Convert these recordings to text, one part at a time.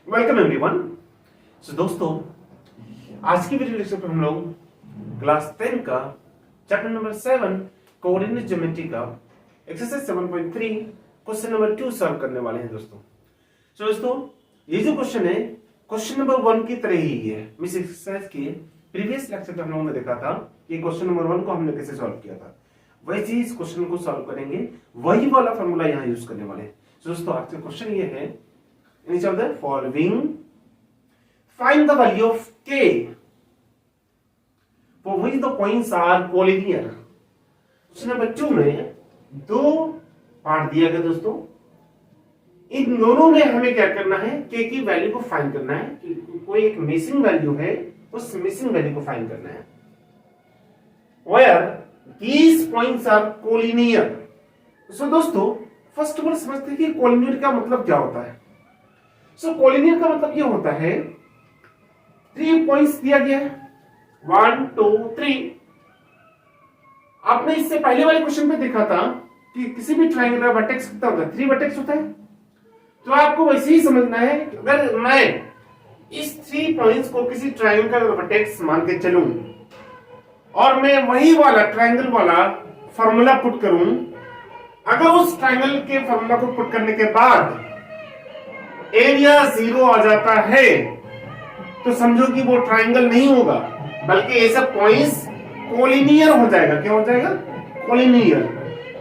Welcome everyone. सो दोस्तों, आज की वीडियो लेक्चर पर हम लोग क्लास 10 का चैप्टर नंबर 7 कोऑर्डिनेट ज्योमेट्री का एक्सरसाइज 7.3 क्वेश्चन नंबर 2 सॉल्व करने वाले हैं दोस्तों। सो दोस्तों, ये जो क्वेश्चन है क्वेश्चन नंबर 1 की तरह ही है। मिस एक्सरसाइज के प्रीवियस लेक्चर में हम लोगों ने देखा था कि क्वेश्चन नंबर 1 को हमने कैसे सॉल्व किया था, वैसे ही इस क्वेश्चन को सॉल्व करेंगे, वही वाला फॉर्मूला यहाँ यूज करने वाले हैं। सो दोस्तों, आज का क्वेश्चन ये है, in each of the following find the value of k for which the points are collinear। Question number 2 में दो पार्ट दिया गया दोस्तों। इन दोनों में हमें क्या करना है, k की वैल्यू को फाइंड करना है। कोई एक मिसिंग वैल्यू है, उस मिसिंग वैल्यू को फाइंड करना है। where these points are collinear। सो दोस्तों, फर्स्ट ऑफ ऑल समझते हैं कि कोलिनियर का मतलब क्या होता है। सो कोलिनियर का मतलब ये होता है 3 पॉइंट्स दिया गया है 1 2 3। आपने इससे पहले वाले क्वेश्चन में देखा था कि किसी भी ट्रायंगल का वर्टेक्स कितना होता है, 3 वर्टेक्स होता है। तो आपको वैसे ही समझना है, अगर मैं इस 3 पॉइंट्स को किसी ट्रायंगल का वर्टेक्स मान के चलूं और मैं वही वाला ट्रायंगल वाला फॉर्मूला पुट करूं, अगर उस ट्रायंगल के फॉर्मूला को पुट करने के बाद एरिया 0 आ जाता है तो समझो कि वो ट्रायंगल नहीं होगा, बल्कि ये सब पॉइंट्स कोलिनियर हो जाएगा। क्या हो जाएगा? कोलिनियर।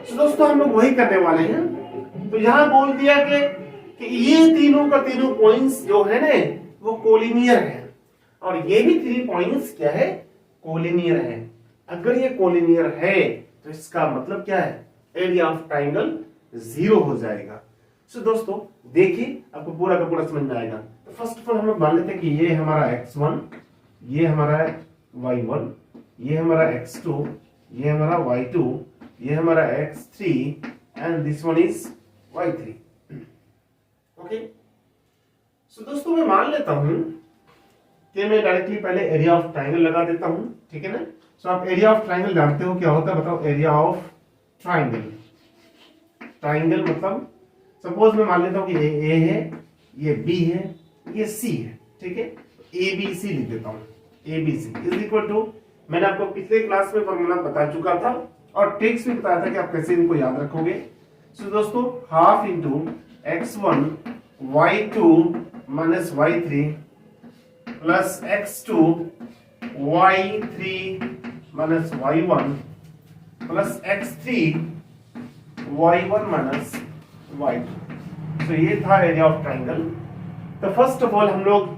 तो दोस्तों, हम लोग वही करने वाले हैं। तो यहां बोल दिया कि ये तीनों का तीनों पॉइंट्स जो है ना, वो कोलिनियर है, और ये भी 3 पॉइंट्स क्या है? कोलिनियर है। अगर ये कोलिनियर है तो इसका मतलब क्या है? एरिया ऑफ ट्रायंगल 0 हो जाएगा। सो दोस्तों, देखिए, आपको पूरा का पूरा समझ में आएगा। तो फर्स्ट ऑफ ऑल हम लोग मान लेते हैं कि ये हमारा x1, ये हमारा y1, ये हमारा x2, ये हमारा y2, ये हमारा x3 and this one is y3। Okay. So दोस्तों, मैं मान लेता हूं कि मैं डायरेक्टली पहले एरिया ऑफ ट्रायंगल लगा देता हूं। ठीक है ना? सो आप एरिया ऑफ ट्रायंगल जानते हो क्या होता है? बताओ। एरिया ऑफ ट्रायंगल, ट्रायंगल मतलब सपोज मैं मान लेता हूं कि ये A है, ये B है, ये C है। ठीक है? ABC लिख देता हूं। ABC इज इक्वल टू, मैंने आपको पिछले क्लास में फॉर्मूला बता चुका था और ट्रिक्स भी बताया था कि आप कैसे इनको याद रखोगे। सो दोस्तों, half into x1 y2 minus y3 plus x2 y3 minus y1 plus x3 y1 minus y2। तो ये था एरिया ऑफ ट्रायंगल। तो फर्स्ट ऑफ ऑल हम लोग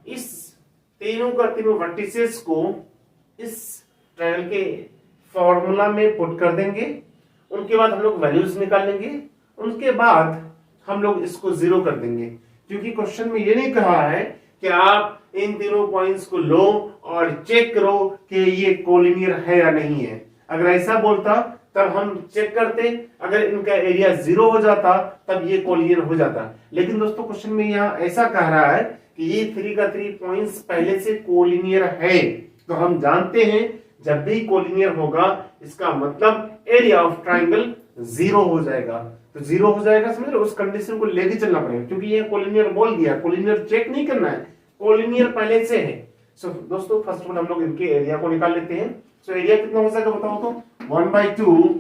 इस तीनों का तीनों वर्टिसेस को इस ट्रायंगल के फॉर्मूला में पुट कर देंगे। उनके बाद हम लोग वैल्यूज निकाल लेंगे। उनके बाद हम लोग इसको 0 कर देंगे, क्योंकि क्वेश्चन में ये नहीं कहा है कि आप इन तीनों पॉइंट्स को लो और चेक करो कि ये कोलिनियर है या नहीं है। अगर ऐसा बोलता तब हम चेक करते, अगर इनका एरिया 0 हो जाता तब ये कोलिनियर हो जाता। लेकिन दोस्तों, क्वेश्चन में यहाँ ऐसा कह रहा है कि ये 3 का 3 पॉइंट्स पहले से कोलिनियर है। तो हम जानते हैं जब भी कोलिनियर होगा इसका मतलब एरिया ऑफ ट्रायंगल 0 हो जाएगा। तो 0 हो जाएगा, समझ रहे? उस कंडीशन को लेके चलना पड़ेगा, क्योंकि ये कोलिनियर बोल दिया, कोलिनियर चेक नहीं करना है, कोलिनियर पहले से है। सो दोस्तों, फर्स्ट ऑफ ऑल हम लोग इनके एरिया को निकाल लेते हैं। सो एरिया कितना हो जाएगा बताओ तो? 1/2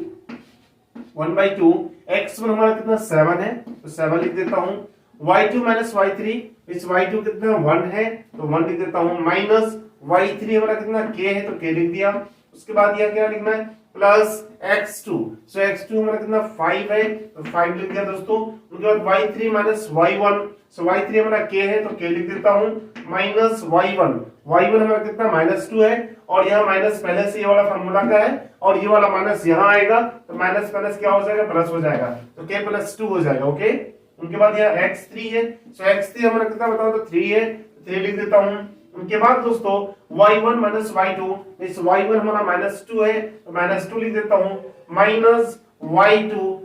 x1 हमारा कितना 7 है, तो 7 लिख देता हूं। y2 माइनस y3, इस y2 कितना 1 है तो 1 लिख देता हूं, माइनस y3 हमारा कितना k है तो k लिख दिया। उसके बाद यह क्या लिखना है? Plus x2। सो x2 हमारा कितना 5 है तो 5 लिख दिया दोस्तों। उसके बाद y3 माइनस y1, सो y3 हमारा k है तो k लिख देता हूं, माइनस y1 हमारा कितना -2 है, और यहाँ माइनस पहले से ये वाला फॉर्मूला का है और ये वाला माइनस यहाँ आएगा, तो माइनस माइनस क्या हो जाएगा? प्लस हो जाएगा, तो k प्लस 2 हो जाएगा। ओके। उनके बाद यहाँ x3 है, सो x3 हमारा कितना बताओ तो 3 है, 3 लिख देता हूँ। उनके बाद दोस्तों y1 माइनस y2, इस y1 हमारा -2 है तो -2 लिख देता हूँ, माइनस y2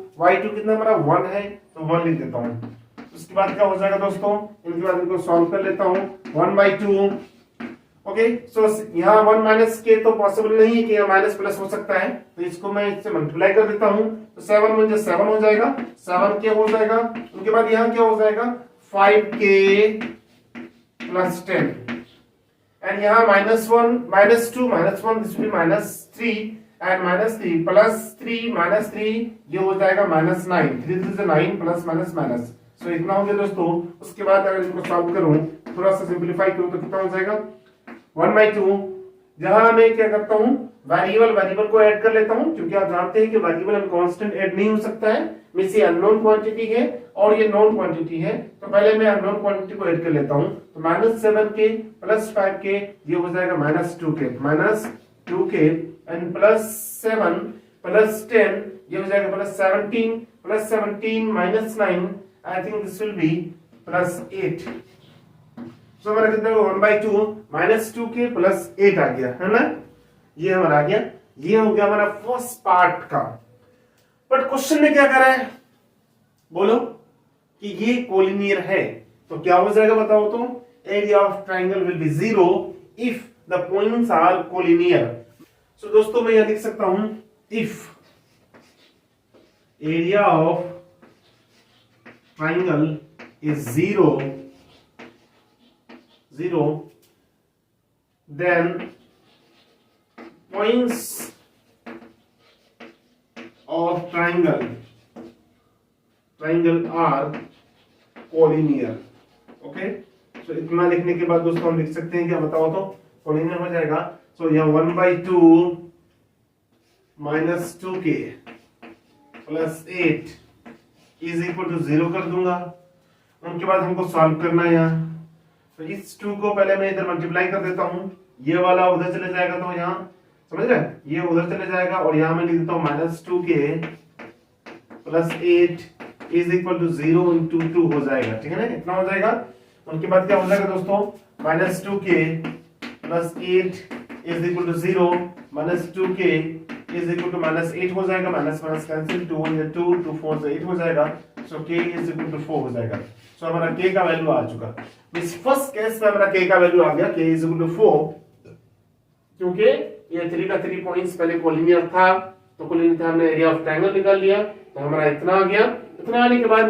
कितना हमारा 1 है तो 1 लिख देता हूँ। उसके बाद क्या हो जाएगा दोस्तों? इनके बाद इनको सॉल्व कर लेता हूँ। 1/2 ओके। सो यहाँ 1 माइनस के तो पॉसिबल नहीं है कि यहाँ माइनस प्लस हो सकता है, तो इसको मैं इससे मल्टीप्लाई कर देता हूँ, तो 7 मुझे 7 हो जाएगा, 7 के हो जाएगा। उनके बाद यहाँ क्या हो जाएगा 5k प्लस 10 एंड यहाँ -1 -2 -1 दिस विल -3 एंड -3 +3 -3 ये हो जाएगा -9 3 से 9 प्लस माइनस माइनस। सो इतना हो गया दोस्तों। उसके बाद अगर इसको सॉल्व करूं, थोड़ा सा सिंपलीफाई करूं तो कितना हो जाएगा 1/2। जहां मैं क्या करता हूं, वेरिएबल को ऐड कर लेता हूं, क्योंकि आप जानते हैं कि वेरिएबल एंड कांस्टेंट ऐड नहीं हो सकता है। मींस ये अननोन क्वांटिटी है और ये नोन क्वांटिटी है, तो पहले मैं अननोन क्वांटिटी को ऐड कर लेता हूं। तो -7k + 5k ये हो जाएगा -2k एंड +7 + 10 ये हो जाएगा +17 -9 I think this will be +8। सो हमारा कितना होगा 1/2 -2k + 8 आ गया है ना, ये हमारा आ गया। ये हो गया हमारा फर्स्ट पार्ट का। बट क्वेश्चन में क्या करा है, बोलो कि ये कोलिनियर है, तो क्या हो जाएगा बताओ तो। Area of triangle will be 0 if the points are collinear. So दोस्तों मैं यहां लिख सकता हूं if area of triangle is 0 then points of triangle are collinear। Okay, so इतना लिखने के बाद दोस्तों हम लिख सकते हैं क्या बताओ तो, कोलिनियर हो जाएगा। सो यहाँ 1/2 -2k + 8 = 0 कर दूंगा। उनके बाद हमको सॉल्व करना है यहाँ। तो इस 2 को पहले मैं इधर मल्टीप्लाई कर देता हूं, ये वाला उधर चले जाएगा, तो यहाँ समझ रहे, ये उधर चले जाएगा और यहाँ मैं लिख देता हूँ -2k + 8 = 0 × 2 हो जाएगा। ठीक है ना, इतना हो जाएगा। उनके बाद क्या हो जाएगा दोस्तों, -2k + 8 = 0 -2k -8 हो जाएगा, माइनस माइनस कैंसिल, 2 × 2 2 4 से 8 हो जाएगा। सो k = 4 हो जाएगा। सो हमारा k का वैल्यू आ चुका। इस फर्स्ट केस में हमारा k का वैल्यू आ गया, k = 4, क्योंकि ये 3 का 3 पॉइंट्स पहले कोलिनियर था, तो कोलिनियर था, हमने एरिया ऑफ ट्रायंगल निकाल लिया, तो हमारा इतना आ गया। इतना आने के बाद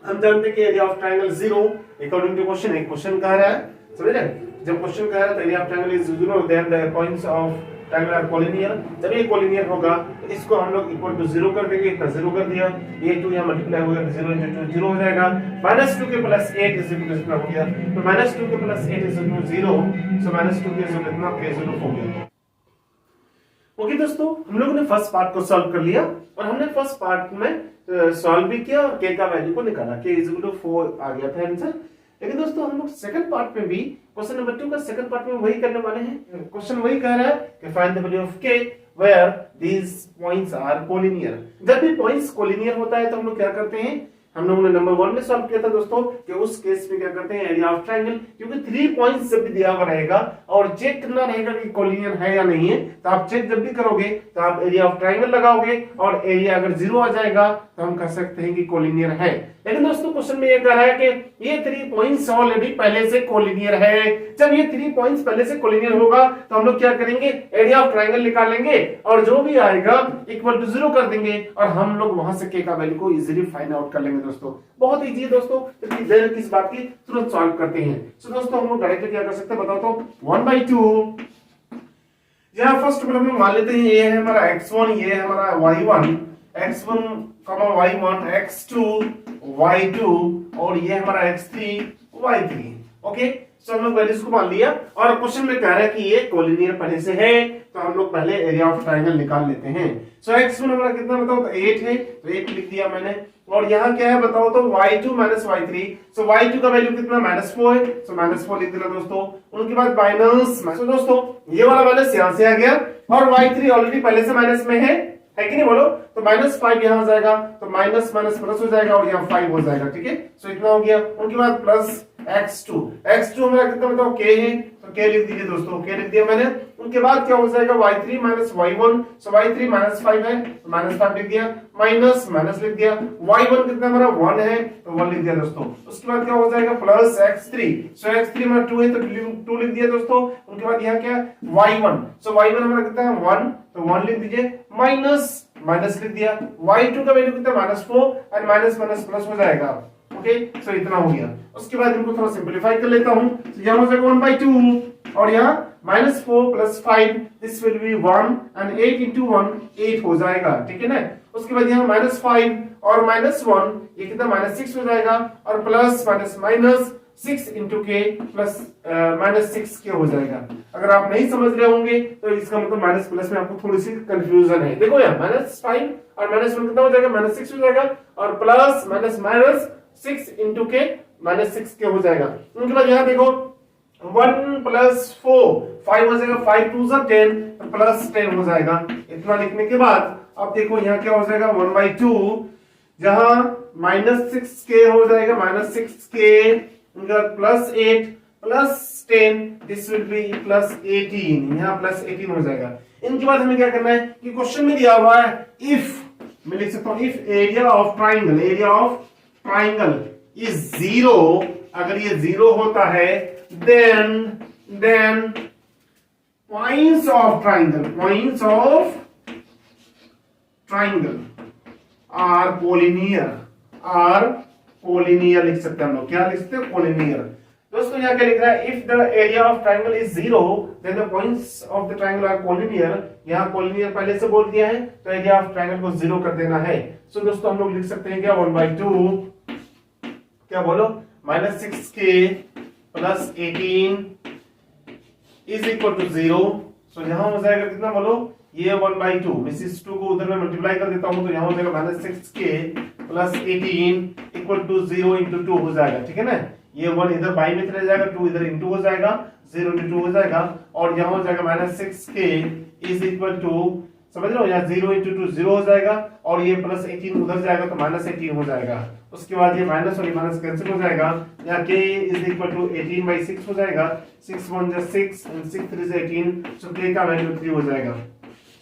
हम जानते हैं कि area of triangle 0 according to question. एक क्वेश्चन कह रहा है, समझ रहे, जब क्वेश्चन कह रहा है तो area of triangle is 0 then the points of triangle are collinear. जब ये कोलिनियर होगा तो इसको हम लोग = 0 कर देंगे, इतना 0 कर दिया, ये 2 यहां मल्टीप्लाई होगा, 0 × 2 0 हो जाएगा। -2k + 8 इतना हो गया, तो -2k + 8 = 0। सो -2k इतना k 0 हो गया। ओके दोस्तों, हम लोगों ने फर्स्ट पार्ट को सॉल्व कर लिया और हमने फर्स्ट पार्ट में सॉल्व भी किया और k का वैल्यू को निकाला, k = 4 आ गया था आंसर। लेकिन दोस्तों हम लोग सेकंड पार्ट में भी, क्वेश्चन नंबर 2 का सेकंड पार्ट में वही करने वाले हैं। क्वेश्चन वही कह रहा है कि find the value of k where these points are collinear. जब भी पॉइंट्स कोलिनियर होता है तो हम लोग क्या करते हैं, हम लोगों ने नंबर 1 में सॉल्व किया था दोस्तों कि उस केस में क्या करते हैं, एरिया ऑफ ट्रायंगल, क्योंकि 3 पॉइंट्स जब भी दिया हुआ रहेगा और चेक करना रहेगा कि कोलिनियर है या नहीं है, तो आप चेक जब भी करोगे तो आप एरिया ऑफ ट्रायंगल लगाओगे और एरिया अगर 0 आ जाएगा तो हम कह सकते हैं कि कोलिनियर है। लेकिन दोस्तों क्वेश्चन में ये कह रहा है कि ये 3 पॉइंट्स ऑलरेडी पहले से कोलिनियर है। जब ये 3 पॉइंट्स पहले से कोलिनियर होगा तो हम लोग क्या करेंगे, एरिया ऑफ ट्रायंगल निकालेंगे और जो भी आएगा = 0 कर देंगे और हम लोग वहां से k का वैल्यू को इजीली फाइंड आउट कर लेंगे। दोस्तों बहुत इजी है दोस्तों, इतनी देर किस बात की, तुरंत सॉल्व करते हैं। सो दोस्तों हम लोग डायरेक्टली क्या कर सकते हैं बताओ तो, 1/2 यहां फर्स्ट में हम लोग मान लेते हैं ये है हमारा x1, ये है हमारा y1, x1, y1, x2, y2 और ये हमारा x3, y3। ओके, सो हम लोग वैल्यूज को मान लिया और क्वेश्चन में कह रहा है कि ये कोलिनियर पहले से है, तो हम लोग पहले एरिया ऑफ ट्रायंगल निकाल लेते हैं। सो x1 हमारा कितना बताओ तो 8 है, तो 8 लिख दिया मैंने। और यहाँ क्या है बताओ तो y2 - y3, सो y2 का वैल्यू कितना -4 है, सो -4 लिख देना दोस्तों। उनके बाद माइनस, सो दोस्तों ये वाला माइनस यहाँ से आ गया और y3 ऑलरेडी पहले से माइनस में है कि नहीं बोलो, तो -5 यहाँ आ जाएगा, तो माइनस माइनस प्लस हो जाएगा और यहाँ 5 हो जाएगा। ठीक है, सो इतना हो गया। उनके बाद प्लस x2 हमारा कितना बताओ k है, तो k लिख दीजिए दोस्तों, k लिख दिया मैंने। उनके बाद क्या हो जाएगा y3 - y1, सो y3 -5 है, तो -5 लिख दिया, माइनस माइनस लिख दिया, y1 कितना हमारा 1 है, तो 1 लिख दिया दोस्तों। उसके बाद क्या हो जाएगा प्लस x3, सो x3 हमारा 2 है, तो 2 लिख दिया दोस्तों। उनके बाद यहाँ क्या y1, सो y1 हमारा कितना है 1, तो 1 लिख दीजिए, माइनस माइनस लिख दिया, y2 का वैल्यू कितना -4 और माइनस माइनस प्लस हो जाएगा। ओके, सो इतना हो गया। उसके बाद इनको थोड़ा सिंपलीफाई कर लेता हूं, तो यहां हो जाएगा 1/2 और यहाँ -4 + 5 this will be 1 and 8 into 1 8 हो जाएगा, ठीक है ना। उसके बाद यहाँ -5 और -1 ये कितना -6 हो जाएगा और plus minus 6 into k plus -6 k हो जाएगा। अगर आप नहीं समझ रहे होंगे तो इसका मतलब माइनस प्लस में आपको थोड़ी सी कंफ्यूजन है। देखो यहाँ -5 और -1 कितना हो जाएगा -6 हो जाएगा और plus minus 6 into k -6 k हो जाएगा। उनके बाद यहाँ देखो 1 + 4 5 हो जाएगा, 5 2 = 10 प्लस 10 हो जाएगा। इतना लिखने के बाद अब देखो यहाँ क्या हो जाएगा 1/2 जहां -6k हो जाएगा, -6k +8 +10 दिस विल बी +18, यहाँ +18 हो जाएगा। इनके बाद हमें क्या करना है कि क्वेश्चन में दिया हुआ है इफ, मैं लिख सकता हूं if area of triangle is 0, अगर ये 0 होता है then points of triangle are collinear लिख सकते हैं हम लोग। क्या लिख सकते हैं? कोलिनियर। दोस्तों यहाँ क्या लिख रहा है if the area of triangle is 0 then the points of the triangle are collinear. यहाँ कोलिनियर पहले से बोल दिया है तो एरिया ऑफ ट्राइंगल को 0 कर देना है। सो दोस्तों हम लोग लिख सकते हैं क्या 1/2 क्या बोलो -6k + 18 = 0। सो यहाँ हो जाएगा कितना बोलो ये 1/2 में इस 2 को उधर में मल्टीप्लाई कर देता हूं तो यहाँ हो जाएगा -6k + 18 = 0 × 2 हो जाएगा, ठीक है ना। ये 1 इधर बाई में चला जाएगा, 2 इधर इंटू हो जाएगा, 0 × 2 हो जाएगा और यहाँ हो जाएगा -6k = समझ रहे हो, यहाँ 0 × 2 0 हो जाएगा और ये +18 उधर जाएगा तो -18 हो जाएगा। उसके बाद ये माइनस और ये माइनस कैंसिल हो जाएगा, यहाँ k = 18/6 हो जाएगा, 6 1 = 6 and 6 3 = 18, so k का वैल्यू 3 हो जाएगा।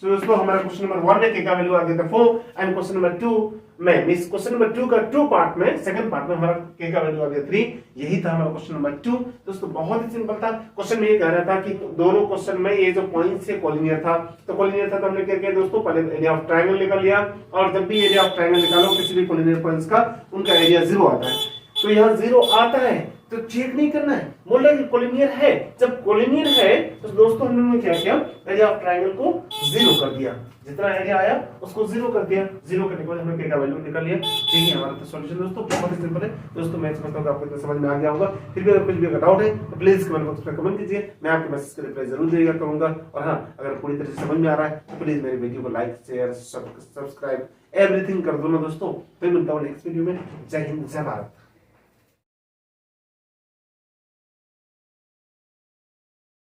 तो दोस्तों हमारा क्वेश्चन नंबर 1 में k का वैल्यू आ गया था 4 एंड क्वेश्चन नंबर 2 में इस क्वेश्चन नंबर 2 का 2 पार्ट में सेकंड पार्ट में हमारा k का वैल्यू आ गया 3। यही था हमारा क्वेश्चन नंबर 2। दोस्तों बहुत ही सिंपल था। क्वेश्चन में ये कह रहा था कि दोनों क्वेश्चन में ये जो पॉइंट्स है कोलिनियर था, तो कोलिनियर था तो हमने क्या किया दोस्तों पहले एरिया ऑफ ट्रायंगल निकाल लिया और जब भी एरिया ऑफ ट्रायंगल निकालो किसी भी कोलिनियर पॉइंट्स का उनका एरिया 0 आता है। तो यहाँ 0 आता है तो चेक नहीं करना है, बोल रहा है कि कोलिनियर है। जब कोलिनियर है तो दोस्तों हमने क्या किया एरिया ऑफ ट्रायंगल को 0 कर दिया, जितना एरिया आया उसको 0 कर दिया। 0 करने के बाद हमने k का वैल्यू निकाल लिया। यही हमारा तो सॉल्यूशन दोस्तों बहुत ही सिंपल है। दोस्तों मैं समझता हूं कि आपको इतना समझ में आ गया होगा। फिर भी अगर कुछ भी अगर डाउट है तो प्लीज कमेंट बॉक्स में कमेंट कीजिए, मैं आपके मैसेज का रिप्लाई जरूर देगा करूंगा। और हां अगर पूरी तरह से समझ में आ रहा है तो प्लीज मेरी वीडियो को लाइक शेयर सब्सक्राइब एवरीथिंग कर दो ना दोस्तों। फिर मिलता हूं नेक्स्ट वीडियो में। जय हिंद जय भारत।